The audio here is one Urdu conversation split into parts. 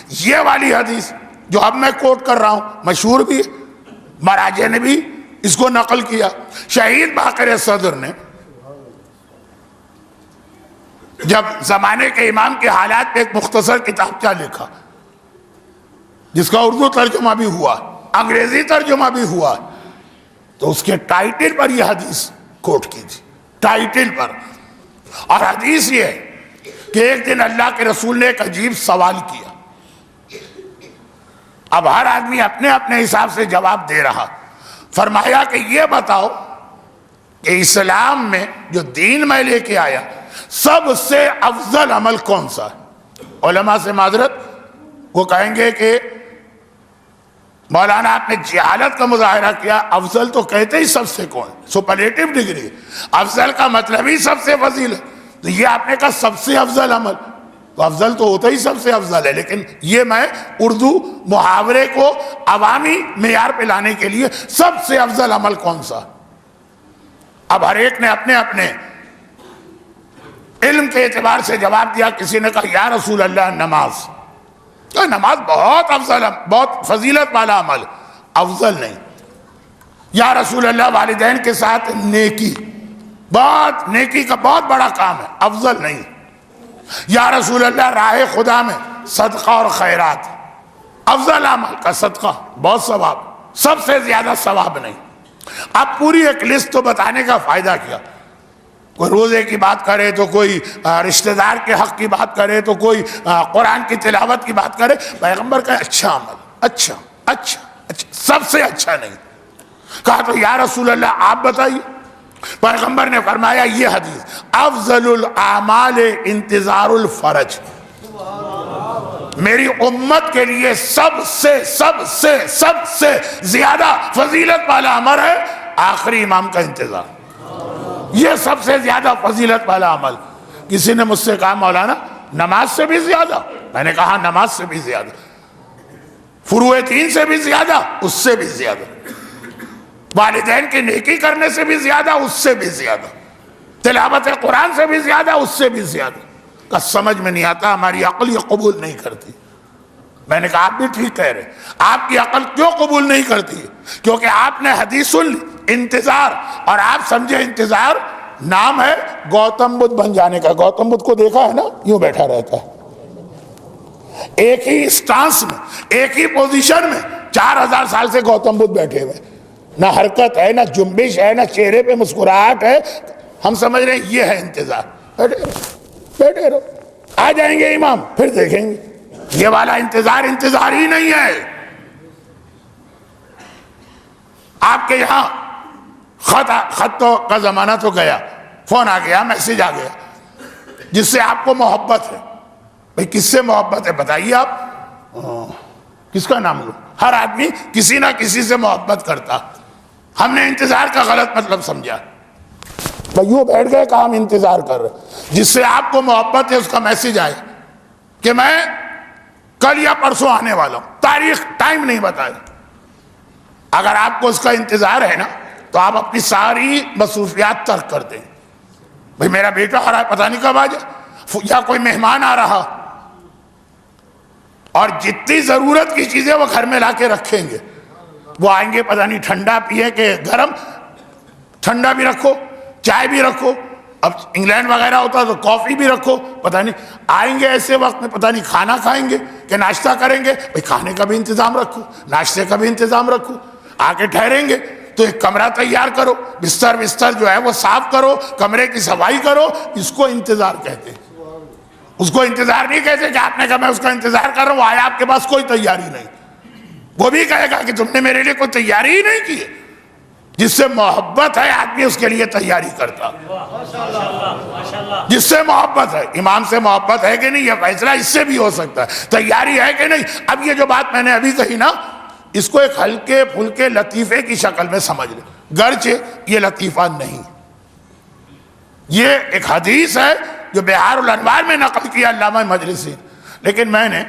یہ والی حدیث جو اب میں کوٹ کر رہا ہوں مشہور بھی ہے، مراجع نے بھی اس کو نقل کیا۔ شہید باقر صدر نے جب زمانے کے امام کے حالات پہ ایک مختصر کتابچہ لکھا جس کا اردو ترجمہ بھی ہوا، انگریزی ترجمہ بھی ہوا، تو اس کے ٹائٹل پر یہ حدیث کوٹ کی تھی، ٹائٹل پر۔ اور حدیث یہ ہے کہ ایک دن اللہ کے رسول نے ایک عجیب سوال کیا، اب ہر آدمی اپنے اپنے حساب سے جواب دے رہا۔ فرمایا کہ یہ بتاؤ کہ اسلام میں جو دین میں لے کے آیا سب سے افضل عمل کون سا ہے؟ علماء سے معذرت، وہ کہیں گے کہ مولانا آپ نے جہالت کا مظاہرہ کیا، افضل تو کہتے ہی سب سے کون، سپرلیٹو ڈگری، افضل کا مطلب ہی سب سے فضیل ہے، تو یہ آپ نے کہا سب سے افضل عمل، تو افضل تو ہوتا ہی سب سے افضل ہے، لیکن یہ میں اردو محاورے کو عوامی معیار پہ لانے کے لیے سب سے افضل عمل کون سا۔ اب ہر ایک نے اپنے اپنے علم کے اعتبار سے جواب دیا۔ کسی نے کہا یا رسول اللہ نماز، تو نماز بہت افضل، بہت فضیلت والا عمل، افضل نہیں۔ یا رسول اللہ والدین کے ساتھ نیکی، بہت نیکی کا بہت بڑا کام ہے، افضل نہیں۔ یا رسول اللہ راہ خدا میں صدقہ اور خیرات، افضل عمل کا صدقہ، بہت ثواب، سب سے زیادہ ثواب نہیں۔ اب پوری ایک لسٹ تو بتانے کا فائدہ کیا، کوئی روزے کی بات کرے تو کوئی رشتہ دار کے حق کی بات کرے تو کوئی قرآن کی تلاوت کی بات کرے، پیغمبر کا اچھا عمل، اچھا اچھا اچھا، سب سے اچھا نہیں۔ کہا تو یا رسول اللہ آپ بتائیے۔ پیغمبر نے فرمایا یہ حدیث، افضل الاعمال انتظار الفرج، میری امت کے لیے سب سے زیادہ فضیلت والا عمل ہے آخری امام کا انتظار، یہ سب سے زیادہ فضیلت والا عمل۔ کسی نے مجھ سے کہا مولانا نماز سے بھی زیادہ، میں نے کہا نماز سے بھی زیادہ، فروع دین سے بھی زیادہ، اس سے بھی زیادہ، والدین کی نیکی کرنے سے بھی زیادہ، اس سے بھی زیادہ، تلاوت قرآن سے بھی زیادہ، اس سے بھی زیادہ۔ کہ سمجھ میں نہیں آتا، ہماری عقل یہ قبول نہیں کرتی۔ میں نے کہا آپ بھی ٹھیک کہہ رہے، آپ کی عقل کیوں قبول نہیں کرتی؟ کیونکہ آپ نے حدیث سن لی انتظار، اور آپ سمجھے انتظار نام ہے گوتم بدھ بن جانے کا۔ گوتم بدھ کو دیکھا ہے نا، یوں بیٹھا رہتا ہے ایک ہی سٹانس میں، ایک ہی پوزیشن میں، 4000 سال سے گوتم بدھ بیٹھے ہوئے، نہ حرکت ہے، نہ جنبش ہے، نہ چہرے پہ مسکراہٹ ہے۔ ہم سمجھ رہے ہیں یہ ہے انتظار، بیٹھے رہو، آ جائیں گے امام پھر دیکھیں گے۔ یہ والا انتظار انتظار ہی نہیں ہے۔ آپ کے یہاں خط کا زمانہ تو گیا، فون آ گیا، میسج آ گیا، جس سے آپ کو محبت ہے۔ بھئی کس سے محبت ہے بتائیے آپ؟ کس کا نام لوں؟ ہر آدمی کسی نہ کسی سے محبت کرتا۔ ہم نے انتظار کا غلط مطلب سمجھا، بھئی یوں بیٹھ گئے کہ ہم انتظار کر رہے، جس سے آپ کو محبت ہے اس کا میسج آئے کہ میں کل یا پرسوں آنے والا ہوں، تاریخ ٹائم نہیں بتائے۔ اگر آپ کو اس کا انتظار ہے نا تو آپ اپنی ساری مصروفیات ترک کر دیں۔ بھئی میرا بیٹا آ رہا ہے، پتہ نہیں کب آ جائے، یا کوئی مہمان آ رہا، اور جتنی ضرورت کی چیزیں وہ گھر میں لا کے رکھیں گے۔ وہ آئیں گے پتہ نہیں ٹھنڈا پیے کہ گرم، ٹھنڈا بھی رکھو، چائے بھی رکھو، اب انگلینڈ وغیرہ ہوتا تو کافی بھی رکھو، پتہ نہیں آئیں گے ایسے وقت میں، پتہ نہیں کھانا کھائیں گے کہ ناشتہ کریں گے، بھئی کھانے کا بھی انتظام رکھو، ناشتے کا بھی انتظام رکھو، آ کے ٹھہریں گے تو ایک کمرہ تیار کرو، بستر جو ہے وہ صاف کرو، کمرے کی صفائی کرو، اس کو انتظار کہتے ہیں۔ اس کو انتظار نہیں کہتے کہ آپ نے کہا میں اس کا انتظار کر رہا ہوں، آیا آپ کے پاس کوئی تیاری نہیں، وہ بھی کہے گا کہ تم نے میرے لیے کوئی تیاری ہی نہیں کی۔ جس سے محبت ہے آدمی اس کے لیے تیاری کرتا، جس سے محبت ہے۔ امام سے محبت ہے کہ نہیں، یہ فیصلہ اس سے بھی ہو سکتا ہے، تیاری ہے کہ نہیں۔ اب یہ جو بات میں نے ابھی کہی نا، اس کو ایک ہلکے پھلکے لطیفے کی شکل میں سمجھ لیں، گرچہ یہ لطیفہ نہیں، یہ ایک حدیث ہے جو بحار الانوار میں نقل کیا علامہ مجلسی۔ لیکن میں نے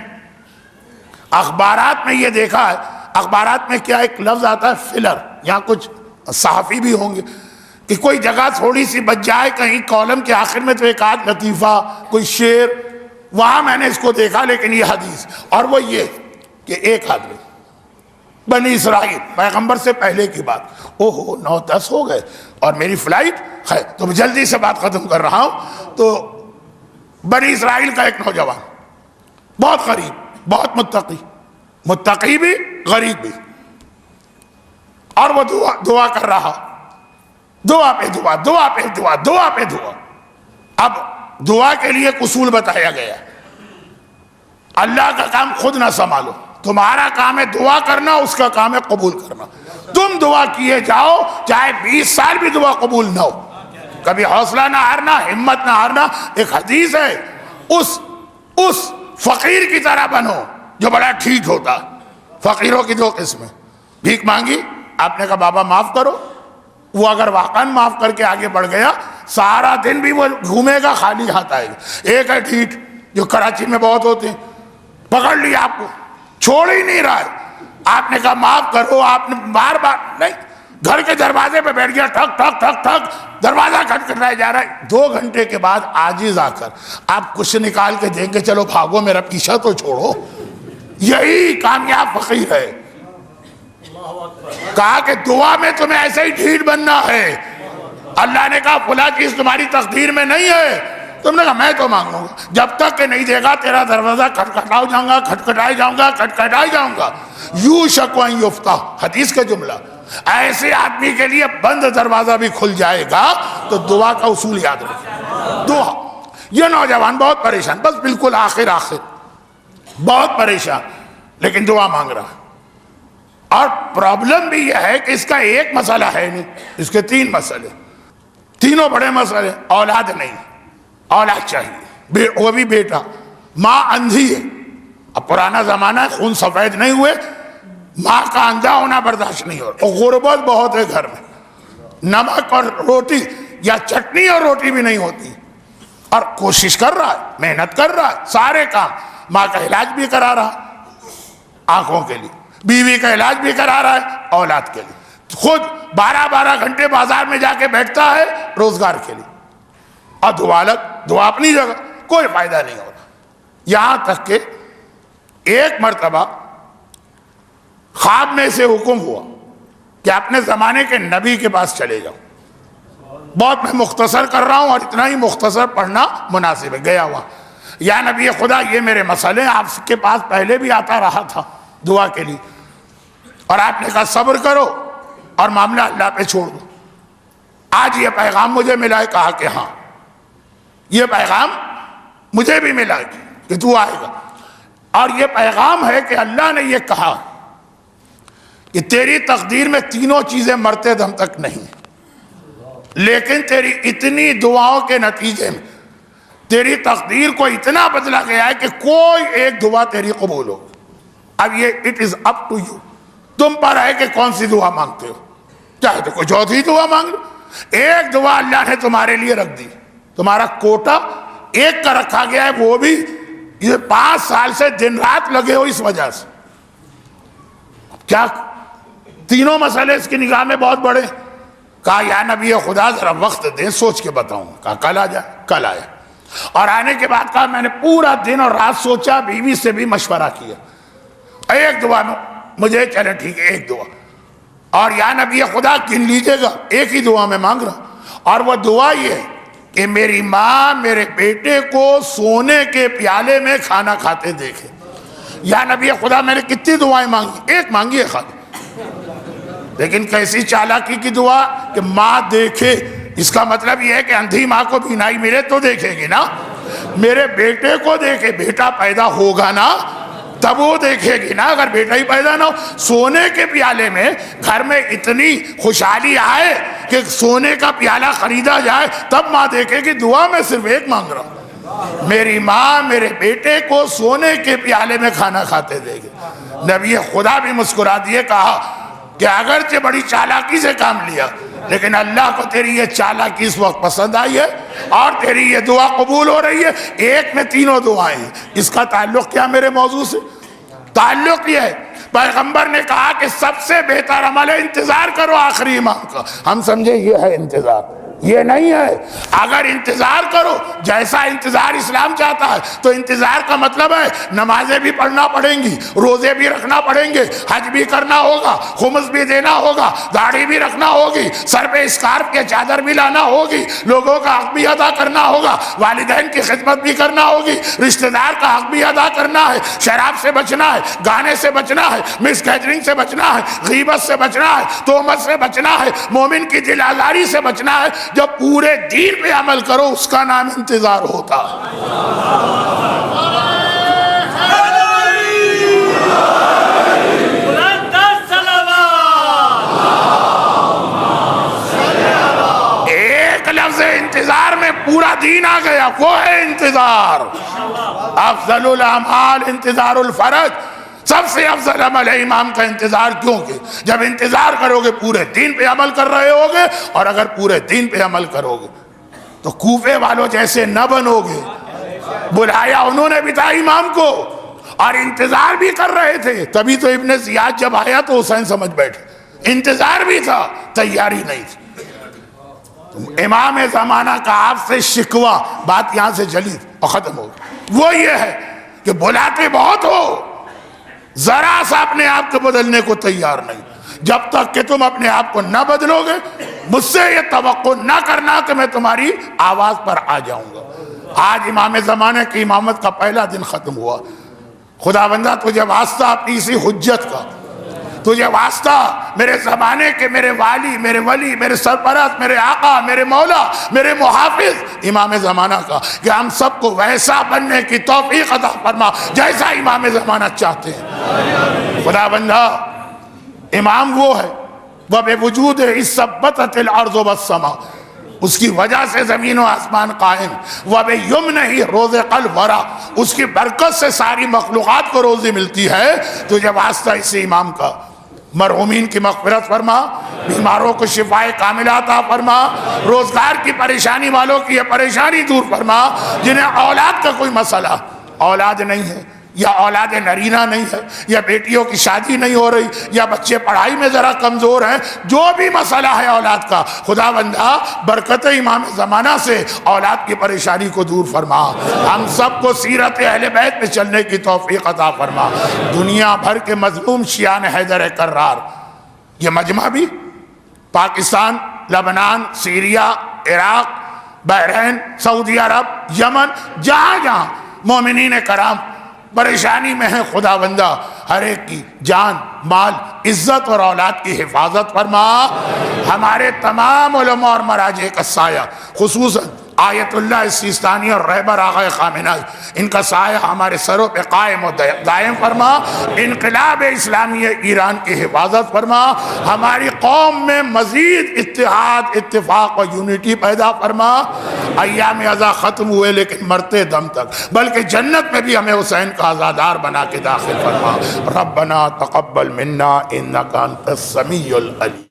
اخبارات میں یہ دیکھا ہے، اخبارات میں کیا ایک لفظ آتا ہے فلر، یہاں کچھ صحافی بھی ہوں گے، کہ کوئی جگہ تھوڑی سی بچ جائے کہیں کالم کے آخر میں تو ایک آدھ لطیفہ، کوئی شعر، وہاں میں نے اس کو دیکھا، لیکن یہ حدیث، اور وہ یہ کہ ایک آدمی بنی اسرائیل، پیغمبر سے پہلے کی بات، 9-10 ہو گئے اور میری فلائٹ ہے تو میں جلدی سے بات ختم کر رہا ہوں. تو بنی اسرائیل کا ایک نوجوان، بہت غریب، بہت متقی بھی، غریب بھی، اور وہ دعا کر رہا، دعا پہ دعا، دعا پہ دعا، دعا پہ دعا. اب دعا کے لیے اصول بتایا گیا، اللہ کا کام خود نہ سنبھالو، تمہارا کام ہے دعا کرنا، اس کا کام ہے قبول کرنا. تم دعا کیے جاؤ، چاہے 20 سال بھی دعا قبول نہ ہو، کبھی حوصلہ نہ ہارنا، ہمت نہ ہارنا. ایک حدیث ہے، اس فقیر کی طرح بنو جو بڑا ٹھیک ہوتا. فقیروں کی 2 قسمیں، بھیک مانگی، آپ نے کہا بابا معاف کرو، وہ اگر واقعاً معاف کر کے آگے بڑھ گیا، سارا دن بھی وہ گھومے گا، خالی ہاتھ آئے گا. ایک ہے ٹھیٹ، جو کراچی میں بہت ہوتے ہیں، پکڑ لیا آپ کو، چھوڑ ہی نہیں رہا ہے. آپ نے کہا معاف کرو، آپ نے بار بار نہیں، گھر کے دروازے پہ بیٹھ گیا، ٹھک ٹھک ٹھک ٹھک، دروازہ کھٹکھٹایا جا رہا ہے. 2 گھنٹے کے بعد عاجز آ کر آپ کچھ نکال کے دیں گے، چلو بھاگو، میرا پیچھا تو چھوڑو. یہی کامیاب فقیر ہے. کہا کہ دعا میں تمہیں ایسے ہی ڈھیٹ بننا ہے. اللہ نے کہا فلاں چیز تمہاری تقدیر میں نہیں ہے. تم نے کہا میں تو مانگوں گا، جب تک کہ نہیں دے گا تیرا دروازہ کھٹکھٹاؤ جاؤں گا، کھٹکھٹائے جاؤں گا، کھٹکھٹائے جاؤں گا. یوشک ان یفتح، حدیث کا جملہ. ایسے آدمی کے لیے بند دروازہ بھی کھل جائے گا. تو دعا کا اصول یاد رکھیں، دعا. یہ نوجوان بہت پریشان، بس بالکل آخر بہت پریشان، لیکن دعا مانگ رہا. اور پرابلم بھی یہ ہے کہ اس کا ایک مسئلہ ہے نہیں، اس کے 3 مسئلے، تینوں بڑے مسئلے. اولاد نہیں، اولاد چاہیے، وہ بھی بیٹا. ماں اندھی ہے، اب پرانا زمانہ ہے، خون سفید نہیں ہوئے، ماں کا اندھا ہونا برداشت نہیں ہو رہا. اور غربت بہت ہے گھر میں، نمک اور روٹی یا چٹنی اور روٹی بھی نہیں ہوتی. اور کوشش کر رہا ہے، محنت کر رہا ہے، سارے کام، ماں کا علاج بھی کرا رہا آنکھوں کے لیے، بیوی کا علاج بھی کرا رہا ہے اولاد کے لیے، خود 12 گھنٹے بازار میں جا کے بیٹھتا ہے روزگار کے لیے. اور دعا اپنی جگہ، کوئی فائدہ نہیں ہو رہا. یہاں تک کہ ایک مرتبہ خواب میں سے حکم ہوا کہ اپنے زمانے کے نبی کے پاس چلے جاؤ. بہت میں مختصر کر رہا ہوں اور اتنا ہی مختصر پڑھنا مناسب ہے. گیا ہوا، یا نبی خدا یہ میرے مسئلے ہیں، آپ کے پاس پہلے بھی آتا رہا تھا دعا کے لیے، اور آپ نے کہا صبر کرو اور معاملہ اللہ پہ چھوڑ دو. آج یہ پیغام مجھے ملا ہے. کہا کہ ہاں یہ پیغام مجھے بھی ملا ہے کہ تو آئے گا. اور یہ پیغام ہے کہ اللہ نے یہ کہا کہ تیری تقدیر میں 3 چیزیں مرتے دم تک نہیں، لیکن تیری اتنی دعاؤں کے نتیجے میں تیری تقدیر کو اتنا بدلا گیا ہے کہ کوئی ایک دعا تیری قبول ہو. اب یہ it is up to you, تم پر ہے کہ کون سی دعا مانگتے ہو. چاہے تو کوئی چوتھی دعا مانگ لو. ایک دعا اللہ نے تمہارے لیے رکھ دی، تمہارا کوٹا ایک کا رکھا گیا ہے، وہ بھی یہ 5 سال سے دن رات لگے ہو اس وجہ سے. کیا 3 مسئلے اس کی نگاہ میں بہت بڑے. کہا یا نبی خدا ذرا وقت دیں، سوچ کے بتاؤں. کہا کل آ جائے. کل آیا، اور آنے کے بعد کہا میں نے پورا دن اور رات سوچا، بیوی سے بھی مشورہ کیا، ایک دعا میں مجھے چلے ٹھیک ہے ایک دعا. اور یا نبی خدا گن لیجیے گا، ایک ہی دعا میں مانگ رہا. اور وہ دعا یہ ہے کہ میری ماں میرے بیٹے کو سونے کے پیالے میں کھانا کھاتے دیکھے. یا نبی خدا میں نے کتنی دعائیں مانگی؟ ایک مانگی ہے خالی. لیکن کیسی چالاکی کی دعا کہ ماں دیکھے. اس کا مطلب یہ ہے کہ اندھی ماں کو بینائی ملے تو دیکھے گی نا. میرے بیٹے کو دیکھے، بیٹا پیدا ہوگا نا تب وہ دیکھے گی نا، اگر بیٹا ہی پیدا نہ ہو. سونے کے پیالے میں گھر میں اتنی خوشحالی آئے کہ سونے کا پیالہ خریدا جائے تب ماں دیکھے گی. دعا میں صرف ایک مانگ رہا ہوں، میری ماں میرے بیٹے کو سونے کے پیالے میں کھانا کھاتے دیکھے. نبی خدا بھی مسکرا دیے، کہا کہ اگرچہ بڑی چالاکی سے کام لیا، لیکن اللہ کو تیری یہ چالاکی اس وقت پسند آئی ہے اور تیری یہ دعا قبول ہو رہی ہے. ایک میں 3 دعائیں ہیں. اس کا تعلق کیا میرے موضوع سے؟ تعلق یہ ہے، پیغمبر نے کہا کہ سب سے بہتر عمل ہے انتظار کرو آخری امام کا. ہم سمجھے یہ ہے انتظار، یہ نہیں ہے۔ اگر انتظار کرو جیسا انتظار اسلام چاہتا ہے تو انتظار کا مطلب ہے نمازیں بھی پڑھنا پڑیں گی، روزے بھی رکھنا پڑیں گے، حج بھی کرنا ہوگا، خمس بھی دینا ہوگا، داڑھی بھی رکھنا ہوگی، سر پہ اسکارف کے چادر بھی لانا ہوگی، لوگوں کا حق بھی ادا کرنا ہوگا، والدین کی خدمت بھی کرنا ہوگی، رشتہ دار کا حق بھی ادا کرنا ہے، شراب سے بچنا ہے، گانے سے بچنا ہے، مس گیدرنگ سے بچنا ہے، غیبت سے بچنا ہے، تہمت سے بچنا ہے، مومن کی دل آزاری سے بچنا ہے۔ جب پورے دین پہ عمل کرو اس کا نام انتظار ہوتا ایک لفظ انتظار میں پورا دین آ گیا، وہ ہے انتظار۔ افضل الاعمال انتظار الفرج، سب سے افضل عمل ہے امام کا انتظار، کیونکہ جب انتظار کرو گے پورے دین پہ عمل کر رہے ہوگے، اور اگر پورے دین پہ عمل کرو گے تو کوفے والوں جیسے نہ بنو گے۔ بلایا انہوں نے بھی تھا امام کو اور انتظار بھی کر رہے تھے، تبھی تو ابن زیاد جب آیا تو حسین سمجھ بیٹھے، انتظار بھی تھا، تیاری نہیں تھی۔ امام زمانہ کا آپ سے شکوہ، بات یہاں سے چلی اور ختم ہو گئی، وہ یہ ہے کہ بلاتے بہت ہو، ذرا سا اپنے آپ کو بدلنے کو تیار نہیں۔ جب تک کہ تم اپنے آپ کو نہ بدلو گے، مجھ سے یہ توقع نہ کرنا کہ میں تمہاری آواز پر آ جاؤں گا۔ آج امام زمانے کی امامت کا پہلا دن ختم ہوا۔ خدا بندہ تجھے واسطہ اپنی اسی حجت کا، تجھے واسطہ میرے زمانے کے میرے والی، میرے ولی، میرے سرپرست، میرے آقا، میرے مولا، میرے محافظ امام زمانہ کا، کہ ہم سب کو ویسا بننے کی توفیق عطا فرما جیسا امام زمانہ چاہتے ہیں۔ خدا بندہ امام وہ ہے وَبِوُجُودِ اِثَّبَّتَتِ الْأَرْضُ وَالسَّمَاءُ، اس کی وجہ سے زمین و آسمان قائم، وَبِيُمْنِهِ رُزِقَ الْوَرَى، اس کی برکت سے ساری مخلوقات کو روزی ملتی ہے۔ تجھے واسطہ اسی امام کا، مرحومین کی مغفرت فرما، بیماروں کو شفائے کاملہ عطا فرما، روزگار کی پریشانی والوں کی یہ پریشانی دور فرما، جنہیں اولاد کا کوئی مسئلہ، اولاد نہیں ہے، یا اولاد نرینہ نہیں ہے، یا بیٹیوں کی شادی نہیں ہو رہی، یا بچے پڑھائی میں ذرا کمزور ہیں، جو بھی مسئلہ ہے اولاد کا، خدا بندہ برکت امام زمانہ سے اولاد کی پریشانی کو دور فرما۔ ہم سب کو سیرت اہل بیت میں چلنے کی توفیق عطا فرما۔ دنیا بھر کے مظلوم شیعان حیدر کرار، یہ مجمع بھی پاکستان، لبنان، سیریا، عراق، بحرین، سعودی عرب، یمن، جہاں جہاں مومنین کرام پریشانی میں ہیں، خدا بندہ ہر ایک کی جان، مال، عزت اور اولاد کی حفاظت فرما۔ ہمارے تمام علماء اور مراجع کا سایہ، خصوصاً آیت اللہ سیستانی اور رہبر آغا خامنہ، ان کا سایہ ہمارے سروں پہ قائم و دائم فرما۔ انقلاب اسلامی ایران کی حفاظت فرما۔ ہماری قوم میں مزید اتحاد، اتفاق و یونٹی پیدا فرما۔ ایام ازا ختم ہوئے لیکن مرتے دم تک، بلکہ جنت میں بھی ہمیں حسین کا عزادار بنا کے داخل فرما۔ ربنا تقبل منا انک انت السمیع العلیم۔